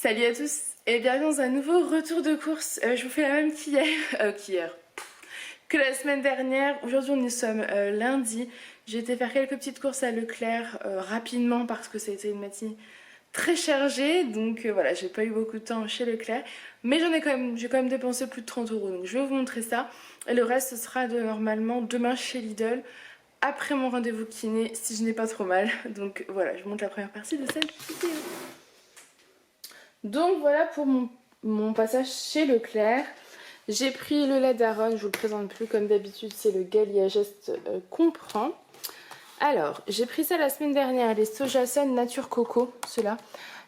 Salut à tous et bienvenue dans un nouveau retour de course. Je vous fais la même qu'hier, que la semaine dernière. Aujourd'hui nous sommes lundi. J'ai été faire quelques petites courses à Leclerc rapidement parce que ça a été une matinée très chargée. Donc voilà, j'ai pas eu beaucoup de temps chez Leclerc. Mais j'ai quand même dépensé plus de 30 euros. Donc je vais vous montrer ça. Et le reste ce sera normalement demain chez Lidl. Après mon rendez-vous kiné si je n'ai pas trop mal. Donc voilà, je vous montre la première partie de cette vidéo. Donc voilà pour mon passage chez Leclerc. J'ai pris le lait d'Aron, je vous le présente plus comme d'habitude, c'est le Galia Gest Comprend. Alors, j'ai pris ça la semaine dernière, les Sojason Nature Coco, ceux-là.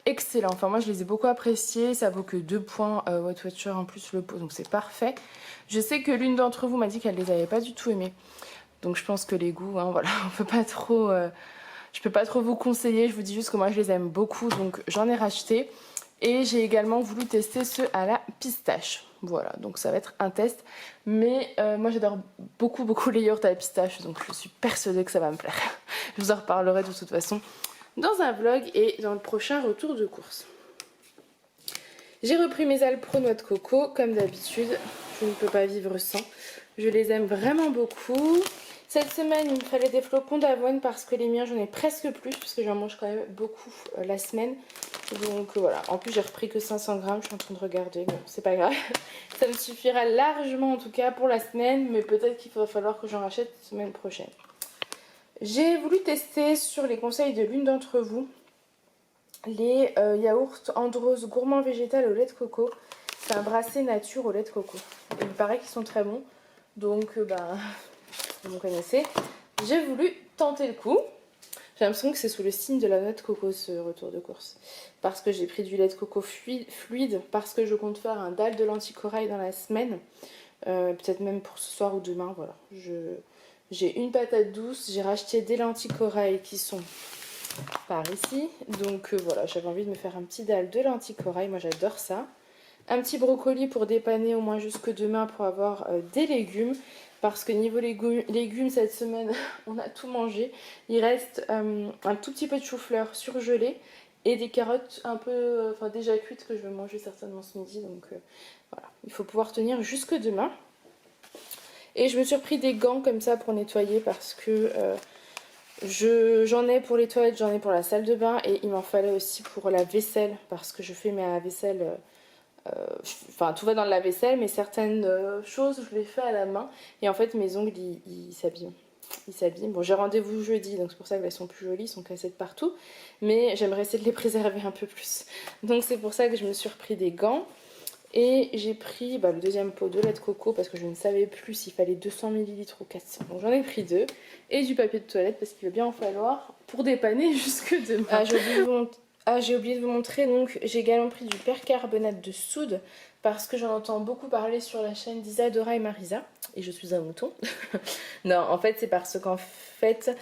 Excellent, enfin moi je les ai beaucoup appréciés, ça vaut que 2 points White Watcher en plus le pot, donc c'est parfait. Je sais que l'une d'entre vous m'a dit qu'elle les avait pas du tout aimés. Donc je pense que les goûts, hein, voilà, on peut pas trop... je peux pas trop vous conseiller, je vous dis juste que moi je les aime beaucoup, donc j'en ai racheté. Et j'ai également voulu tester ceux à la pistache. Voilà, donc ça va être un test. Mais moi j'adore beaucoup les yaourts à la pistache, donc je suis persuadée que ça va me plaire. Je vous en reparlerai de toute façon dans un vlog et dans le prochain retour de course. J'ai repris mes Alpro noix de coco, comme d'habitude. Je ne peux pas vivre sans. Je les aime vraiment beaucoup. Cette semaine, il me fallait des flocons d'avoine parce que les miens, j'en ai presque plus, parce que j'en mange quand même beaucoup la semaine. Donc voilà, en plus j'ai repris que 500 grammes, je suis en train de regarder, bon c'est pas grave. Ça me suffira largement en tout cas pour la semaine, mais peut-être qu'il va falloir que j'en rachète la semaine prochaine. J'ai voulu tester sur les conseils de l'une d'entre vous les yaourts Andros gourmand végétal au lait de coco. C'est un brassé nature au lait de coco. Et il paraît qu'ils sont très bons, donc vous connaissez. J'ai voulu tenter le coup. J'ai l'impression que c'est sous le signe de la noix de coco ce retour de course. Parce que j'ai pris du lait de coco fluide, parce que je compte faire un dalle de lentilles corail dans la semaine. Peut-être même pour ce soir ou demain, voilà. J'ai une patate douce, j'ai racheté des lentilles corail qui sont par ici. Donc voilà, j'avais envie de me faire un petit dalle de lentilles corail, moi j'adore ça. Un petit brocoli pour dépanner au moins jusque demain pour avoir des légumes. Parce que niveau légumes cette semaine, on a tout mangé. Il reste un tout petit peu de chou-fleur surgelé et des carottes un peu déjà cuites que je vais manger certainement ce midi. Donc voilà, il faut pouvoir tenir jusque demain. Et je me suis repris des gants comme ça pour nettoyer parce que j'en ai pour les toilettes, j'en ai pour la salle de bain et il m'en fallait aussi pour la vaisselle parce que je fais ma vaisselle... tout va dans le lave-vaisselle, mais certaines choses je les fais à la main et en fait mes ongles ils s'abîment. Bon, j'ai rendez-vous jeudi, donc c'est pour ça qu'elles sont plus jolies, ils sont cassés de partout, mais j'aimerais essayer de les préserver un peu plus, donc c'est pour ça que je me suis repris des gants. Et j'ai pris le deuxième pot de lait de coco parce que je ne savais plus s'il fallait 200 ml ou 400, donc j'en ai pris 2. Et du papier de toilette parce qu'il va bien en falloir pour dépanner jusque demain. J'ai oublié de vous montrer, donc j'ai également pris du percarbonate de soude parce que j'en entends beaucoup parler sur la chaîne d'Isadora et Marisa et je suis un mouton. Non, en fait c'est parce qu'en fait,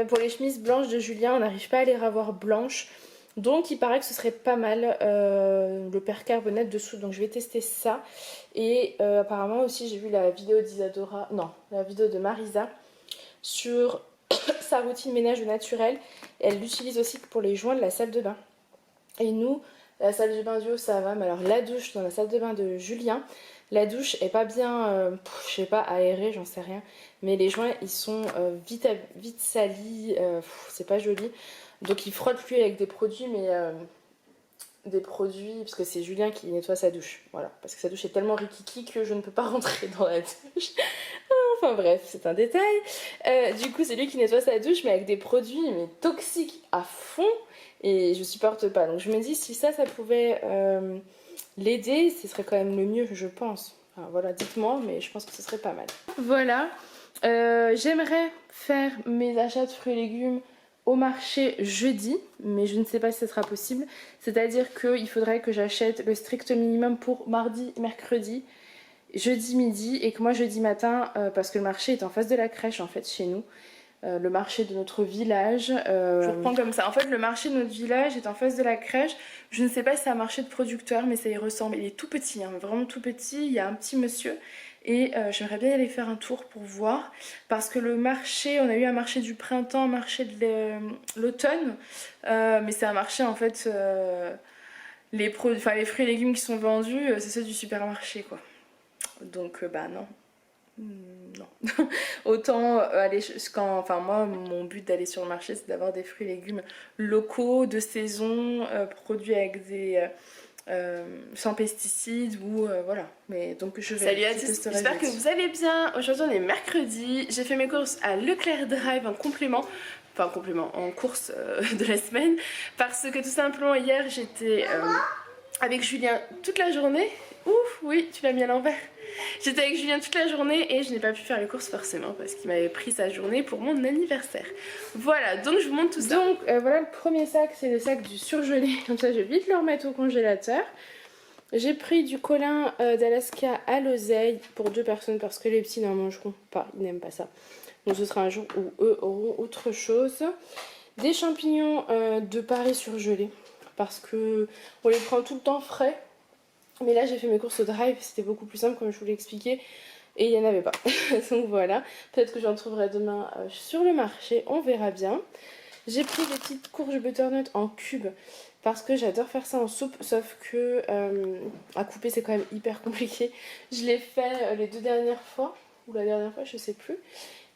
pour les chemises blanches de Julien, on n'arrive pas à les revoir blanches. Donc il paraît que ce serait pas mal le percarbonate de soude, donc je vais tester ça. Et apparemment aussi j'ai vu la vidéo d'Isadora, non, la vidéo de Marisa sur sa routine ménage naturel. Elle l'utilise aussi pour les joints de la salle de bain. Et nous, la salle de bain du haut ça va, mais alors la douche dans la salle de bain de Julien, la douche est pas bien, je sais pas, aérée, j'en sais rien. Mais les joints ils sont vite salis, c'est pas joli. Donc il frotte lui avec des produits, mais parce que c'est Julien qui nettoie sa douche. Voilà, parce que sa douche est tellement rikiki que je ne peux pas rentrer dans la douche. Enfin bref, c'est un détail. Du coup, c'est lui qui nettoie sa douche, mais avec des produits mais toxiques à fond. Et je supporte pas. Donc je me dis, si ça pouvait l'aider, ce serait quand même le mieux, je pense. Enfin, voilà, dites-moi, mais je pense que ce serait pas mal. Voilà. J'aimerais faire mes achats de fruits et légumes au marché jeudi, mais je ne sais pas si ce sera possible. C'est-à-dire qu'il faudrait que j'achète le strict minimum pour mardi, mercredi, jeudi midi, et que moi jeudi matin, parce que le marché est en face de la crèche en fait chez nous, le marché de notre village, je reprends comme ça, en fait le marché de notre village est en face de la crèche. Je ne sais pas si c'est un marché de producteurs, mais ça y ressemble. Il est tout petit, hein, vraiment tout petit. Il y a un petit monsieur et j'aimerais bien aller faire un tour pour voir parce que le marché, on a eu un marché du printemps, un marché de l'automne, mais c'est un marché en fait, les fruits et légumes qui sont vendus, c'est ceux du supermarché quoi. Donc bah non. Non. Autant aller enfin moi mon but d'aller sur le marché c'est d'avoir des fruits et légumes locaux, de saison, produits avec des sans pesticides ou voilà. Mais donc je vais. Salut à tous, j'espère que vous allez bien. Aujourd'hui on est mercredi, j'ai fait mes courses à Leclerc Drive en complément. Enfin en complément, en course de la semaine. Parce que tout simplement hier j'étais avec Julien toute la journée. Ouf, oui, tu l'as mis à l'envers. J'étais avec Julien toute la journée et je n'ai pas pu faire les courses forcément parce qu'il m'avait pris sa journée pour mon anniversaire. Voilà, donc je vous montre tout ça. Donc voilà, le premier sac, c'est le sac du surgelé. Comme ça, je vais vite le remettre au congélateur. J'ai pris du colin d'Alaska à l'oseille pour 2 personnes parce que les petits n'en mangeront pas, ils n'aiment pas ça. Donc ce sera un jour où eux auront autre chose. Des champignons de Paris surgelés parce que on les prend tout le temps frais. Mais là j'ai fait mes courses au drive, c'était beaucoup plus simple comme je vous l'ai expliqué. Et il n'y en avait pas. Donc voilà, peut-être que j'en trouverai demain sur le marché, on verra bien. J'ai pris des petites courges butternut en cubes parce que j'adore faire ça en soupe, sauf que à couper c'est quand même hyper compliqué. Je l'ai fait les 2 dernières fois, ou la dernière fois, je sais plus.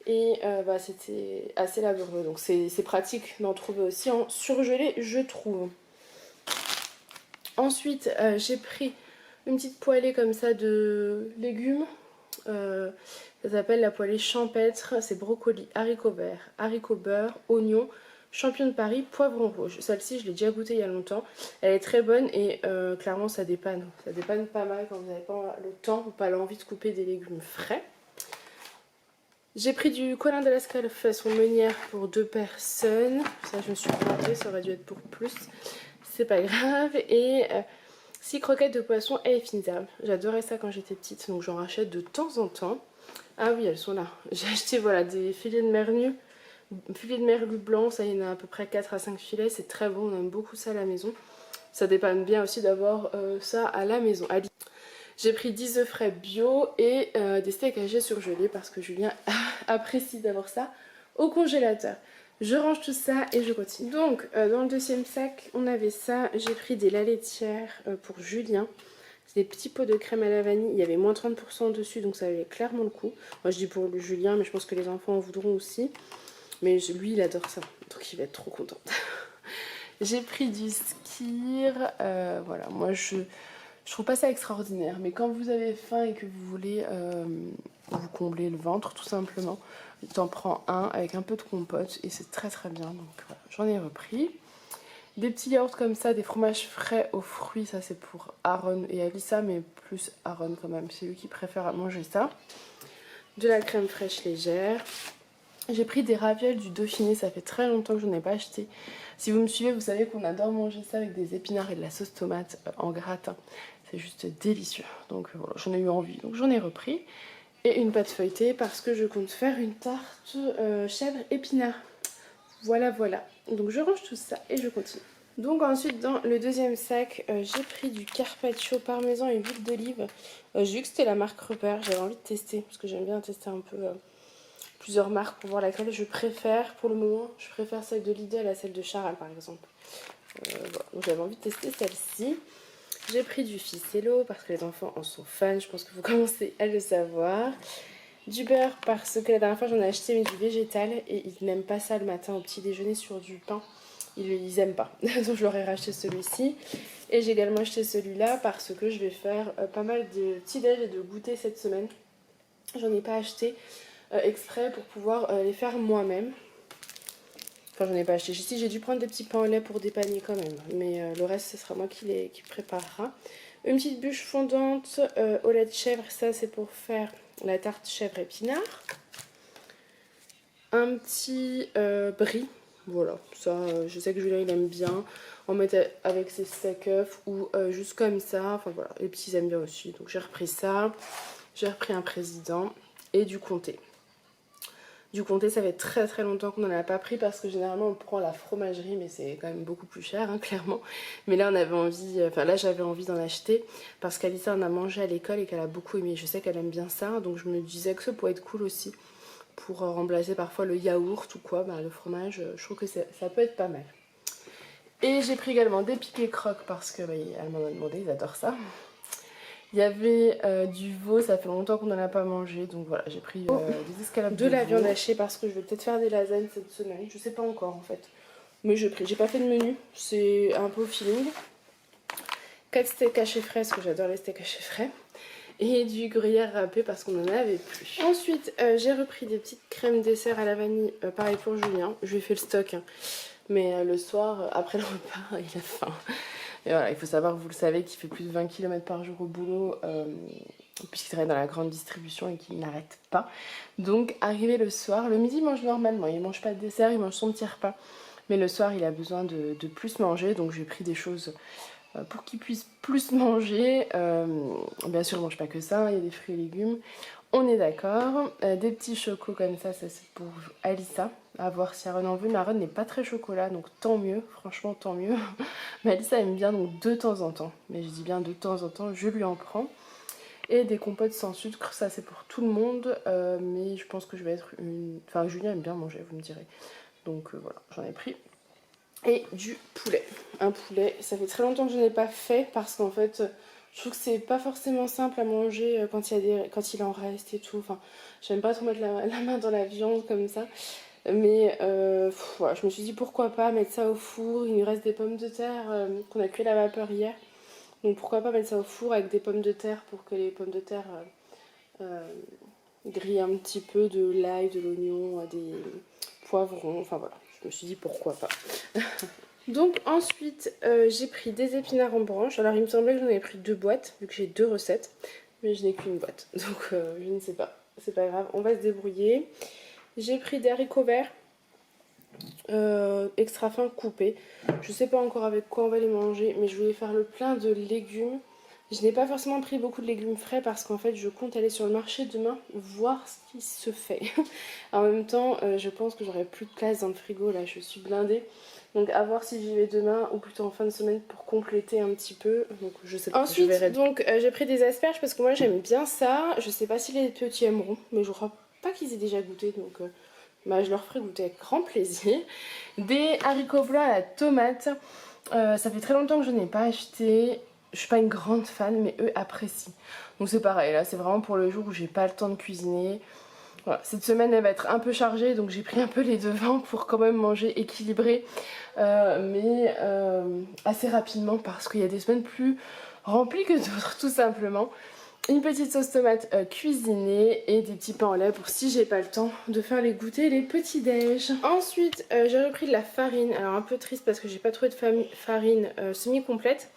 Et bah, c'était assez laborieux, donc c'est pratique d'en trouver aussi en surgelé, je trouve. Ensuite, j'ai pris une petite poêlée comme ça de légumes. Ça s'appelle la poêlée champêtre. C'est brocoli, haricots verts, haricots beurre, oignons, champignons de Paris, poivron rouge. Celle-ci, je l'ai déjà goûtée il y a longtemps. Elle est très bonne et clairement, ça dépanne. Ça dépanne pas mal quand vous n'avez pas le temps ou pas l'envie de couper des légumes frais. J'ai pris du colin d'Alaska façon meunière pour 2 personnes. Ça, je me suis plantée, ça aurait dû être pour plus. C'est pas grave. Et 6 croquettes de poisson à fines herbes. J'adorais ça quand j'étais petite, donc j'en rachète de temps en temps. Ah oui, elles sont là. J'ai acheté voilà, des filets de merlu. Filets de merlu blanc, ça il y en a à peu près 4 à 5 filets. C'est très bon, on aime beaucoup ça à la maison. Ça dépanne bien aussi d'avoir ça à la maison. J'ai pris 10 œufs frais bio et des steaks hachés surgelés parce que Julien apprécie d'avoir ça au congélateur. Je range tout ça et je continue. Donc dans le deuxième sac on avait ça. J'ai pris des laits laitières pour Julien. C'est des petits pots de crème à la vanille. Il y avait moins 30% dessus donc ça valait clairement le coup. Moi je dis pour le Julien mais je pense que les enfants en voudront aussi. Mais lui il adore ça donc il va être trop content. J'ai pris du skyr. Voilà, moi je trouve pas ça extraordinaire, mais quand vous avez faim et que vous voulez vous combler le ventre tout simplement, t'en prends un avec un peu de compote et c'est très très bien. Donc voilà, j'en ai repris. Des petits yaourts comme ça, des fromages frais aux fruits, ça c'est pour Aaron et Alissa, mais plus Aaron quand même, c'est lui qui préfère manger ça. De la crème fraîche légère. J'ai pris des ravioles du Dauphiné, ça fait très longtemps que je n'en ai pas acheté. Si vous me suivez, vous savez qu'on adore manger ça avec des épinards et de la sauce tomate en gratin. C'est juste délicieux. Donc voilà, j'en ai eu envie, donc j'en ai repris. Et une pâte feuilletée parce que je compte faire une tarte chèvre épinard. Voilà, voilà. Donc je range tout ça et je continue. Donc ensuite dans le deuxième sac, j'ai pris du carpaccio parmesan et huile d'olive. J'ai vu que c'était la marque Repère, j'avais envie de tester parce que j'aime bien tester un peu plusieurs marques pour voir laquelle je préfère. Pour le moment, je préfère celle de Lidl à celle de Charal par exemple. Voilà. Donc j'avais envie de tester celle-ci. J'ai pris du ficello parce que les enfants en sont fans, je pense que vous commencez à le savoir. Du beurre parce que la dernière fois j'en ai acheté mais du végétal et ils n'aiment pas ça le matin au petit déjeuner sur du pain. Ils aiment pas, donc je leur ai racheté celui-ci. Et j'ai également acheté celui-là parce que je vais faire pas mal de petits déj et de goûter cette semaine. J'en ai pas acheté exprès pour pouvoir les faire moi-même. Enfin j'en ai pas acheté. Ici j'ai dû prendre des petits pains au lait pour dépanner quand même. Mais le reste ce sera moi qui préparera. Une petite bûche fondante au lait de chèvre. Ça c'est pour faire la tarte chèvre épinard. Un petit brie. Voilà, ça je sais que Julien il aime bien. En mettre avec ses steak œufs ou juste comme ça. Enfin voilà, les petits aiment bien aussi. Donc j'ai repris ça. J'ai repris un président et du comté. du comté. Ça fait très très longtemps qu'on n'en a pas pris parce que généralement on prend la fromagerie, mais c'est quand même beaucoup plus cher, hein, clairement. Mais là on avait envie, enfin là j'avais envie d'en acheter parce qu'Alissa en a mangé à l'école et qu'elle a beaucoup aimé. Je sais qu'elle aime bien ça, donc je me disais que ça pourrait être cool aussi pour remplacer parfois le yaourt ou quoi, bah, le fromage, je trouve que ça peut être pas mal. Et j'ai pris également des piquets croques parce que bah, elle m'en a demandé, ils adorent ça. Il y avait du veau, ça fait longtemps qu'on n'en a pas mangé, donc voilà, j'ai pris des escalopes de la viande hachée parce que je vais peut-être faire des lasagnes cette semaine, je sais pas encore en fait. Mais j'ai pas fait de menu, c'est un peu au feeling. 4 steaks hachés frais, parce que j'adore les steaks hachés frais. Et du gruyère râpé parce qu'on en avait plus. Ensuite, j'ai repris des petites crèmes dessert à la vanille, pareil pour Julien. Je lui ai fait le stock, hein. Mais le soir, après le repas, il a faim. Et voilà, il faut savoir, vous le savez, qu'il fait plus de 20 km par jour au boulot, puisqu'il travaille dans la grande distribution et qu'il n'arrête pas. Donc, arrivé le soir, le midi, il mange normalement. Il ne mange pas de dessert, il mange son petit repas. Mais le soir, il a besoin de plus manger, donc j'ai pris des choses pour qu'il puisse plus manger. Bien sûr, il ne mange pas que ça, il y a des fruits et légumes. On est d'accord. Des petits chocos comme ça c'est pour Alissa. À voir si Aaron en veut. Mais Aaron n'est pas très chocolat, donc tant mieux. Franchement, tant mieux. Mais Alissa aime bien, donc de temps en temps. Mais je dis bien de temps en temps, je lui en prends. Et des compotes sans sucre, ça c'est pour tout le monde. Mais je pense que je vais être une... Enfin, Julien aime bien manger, vous me direz. Donc voilà, j'en ai pris. Et du poulet. Un poulet, ça fait très longtemps que je n'en ai pas fait parce qu'en fait... Je trouve que c'est pas forcément simple à manger quand il en reste et tout. Enfin, j'aime pas trop mettre la main dans la viande comme ça. Mais voilà, je me suis dit pourquoi pas mettre ça au four. Il nous reste des pommes de terre qu'on a cuit à la vapeur hier. Donc pourquoi pas mettre ça au four avec des pommes de terre pour que les pommes de terre grillent un petit peu, de l'ail, de l'oignon, des poivrons. Enfin voilà, je me suis dit pourquoi pas. Donc ensuite j'ai pris des épinards en branche. Alors il me semblait que j'en avais pris 2 boîtes vu que j'ai 2 recettes. Mais je n'ai qu'une boîte. Donc je ne sais pas. C'est pas grave, on va se débrouiller. J'ai pris des haricots verts extra fin coupés. Je sais pas encore avec quoi on va les manger. Mais je voulais faire le plein de légumes. Je n'ai pas forcément pris beaucoup de légumes frais parce qu'en fait je compte aller sur le marché demain voir ce qui se fait. En même temps je pense que j'aurai plus de place dans le frigo là, je suis blindée. Donc à voir si j'y vais demain ou plutôt en fin de semaine pour compléter un petit peu. Donc je sais pas. Ensuite, je verrai. Donc j'ai pris des asperges parce que moi j'aime bien ça. Je sais pas si les petits aimeront, mais je crois pas qu'ils aient déjà goûté. Donc bah, je leur ferai goûter avec grand plaisir. Des haricots blancs à la tomate. Ça fait très longtemps que je n'ai pas acheté. Je suis pas une grande fan, mais eux apprécient. Donc c'est pareil, là c'est vraiment pour le jour où j'ai pas le temps de cuisiner. Voilà, cette semaine elle va être un peu chargée, donc j'ai pris un peu les devants pour quand même manger équilibré, mais assez rapidement parce qu'il y a des semaines plus remplies que d'autres tout simplement. Une petite sauce tomate cuisinée et des petits pains au lait pour si j'ai pas le temps de faire les goûters, les petits déj. Ensuite j'ai repris de la farine, alors un peu triste parce que j'ai pas trouvé de farine semi-complète.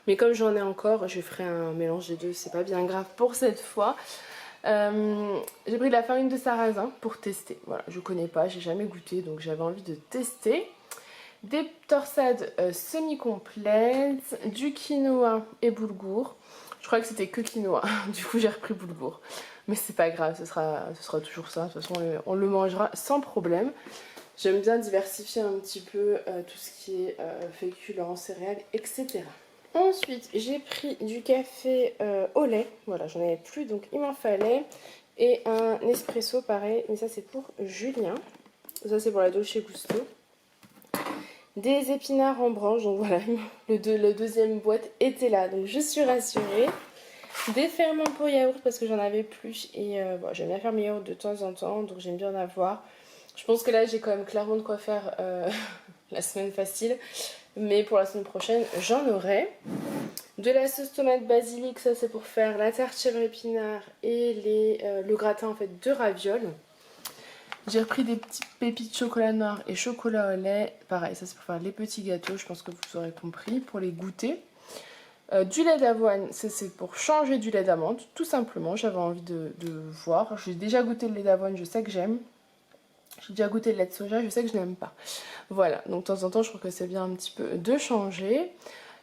Mais comme j'en ai encore, je ferai un mélange des deux, c'est pas bien grave pour cette fois. J'ai pris de la farine de sarrasin pour tester. Voilà, je connais pas, j'ai jamais goûté, donc j'avais envie de tester. Des torsades semi-complètes, du quinoa et boulgour. Je crois que c'était que quinoa, du coup j'ai repris boulgour. Mais c'est pas grave, ce sera toujours ça. De toute façon, on le mangera sans problème. J'aime bien diversifier un petit peu tout ce qui est féculents, céréales, etc. Ensuite, j'ai pris du café au lait. Voilà, j'en avais plus, donc il m'en fallait. Et un espresso, pareil. Mais ça, c'est pour Julien. Ça, c'est pour la Dolce Gusto. Des épinards en branche. Donc voilà, la deuxième boîte était là. Donc je suis rassurée. Des ferments pour yaourt parce que j'en avais plus. Et bon, j'aime bien faire mes yaourts de temps en temps. Donc j'aime bien en avoir. Je pense que là, j'ai quand même clairement de quoi faire la semaine facile. Mais pour la semaine prochaine, j'en aurai. De la sauce tomate basilic, ça c'est pour faire la tarte chèvre épinard et le gratin en fait de ravioles. J'ai repris des petits pépites chocolat noir et chocolat au lait. Pareil, ça c'est pour faire les petits gâteaux, je pense que vous aurez compris, pour les goûter. Du lait d'avoine, ça c'est pour changer du lait d'amande, tout simplement. J'avais envie de voir. J'ai déjà goûté le lait d'avoine, je sais que j'aime. J'ai déjà goûté le lait de soja, je sais que je n'aime pas. Voilà, donc de temps en temps, je trouve que c'est bien un petit peu de changer.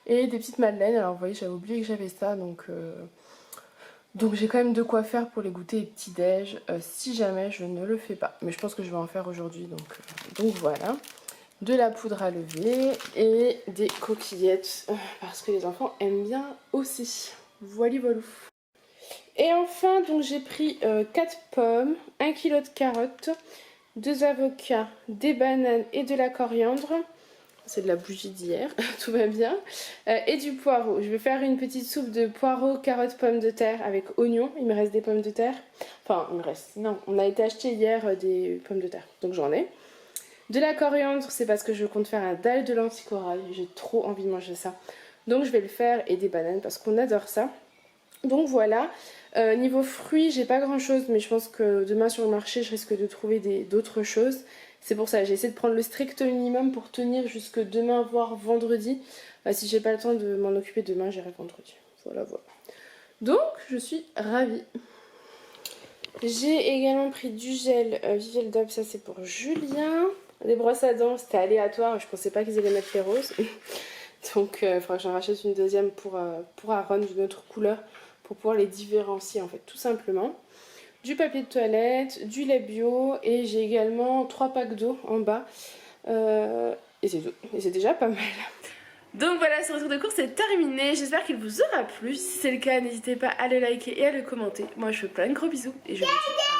Et des petites madeleines, alors vous voyez, j'avais oublié que j'avais ça, donc Donc j'ai quand même de quoi faire pour les goûters et petits-déj si jamais je ne le fais pas. Mais je pense que je vais en faire aujourd'hui, donc voilà. De la poudre à lever et des coquillettes parce que les enfants aiment bien aussi. Voilà, voilà. Et enfin, donc j'ai pris 4 pommes, 1 kg de carottes, 2 avocats, des bananes et de la coriandre. C'est de la bougie d'hier, tout va bien. Et du poireau. Je vais faire une petite soupe de poireaux, carottes, pommes de terre avec oignons. Il me reste des pommes de terre. Enfin, il me reste. Non, on a été acheter hier des pommes de terre. Donc j'en ai. De la coriandre, c'est parce que je compte faire un dalle de lentilles corail. J'ai trop envie de manger ça. Donc je vais le faire. Et des bananes parce qu'on adore ça. Donc voilà. Niveau fruits, j'ai pas grand chose, mais je pense que demain sur le marché, je risque de trouver d'autres choses. C'est pour ça, j'ai essayé de prendre le strict minimum pour tenir jusque demain, voire vendredi. Si j'ai pas le temps de m'en occuper demain, j'irai vendredi. Voilà, voilà. Donc, je suis ravie. J'ai également pris du gel Viviel Dub, ça c'est pour Julien. Des brosses à dents, c'était aléatoire, je pensais pas qu'ils allaient mettre les roses. Donc, il faudra que j'en rachète une deuxième pour Aaron d'une autre couleur pour pouvoir les différencier en fait, tout simplement. Du papier de toilette, du lait bio et j'ai également 3 packs d'eau en bas. Et c'est tout. Et c'est déjà pas mal. Donc voilà, ce retour de course est terminé. J'espère qu'il vous aura plu. Si c'est le cas, n'hésitez pas à le liker et à le commenter. Moi, je vous fais plein de gros bisous et je vous dis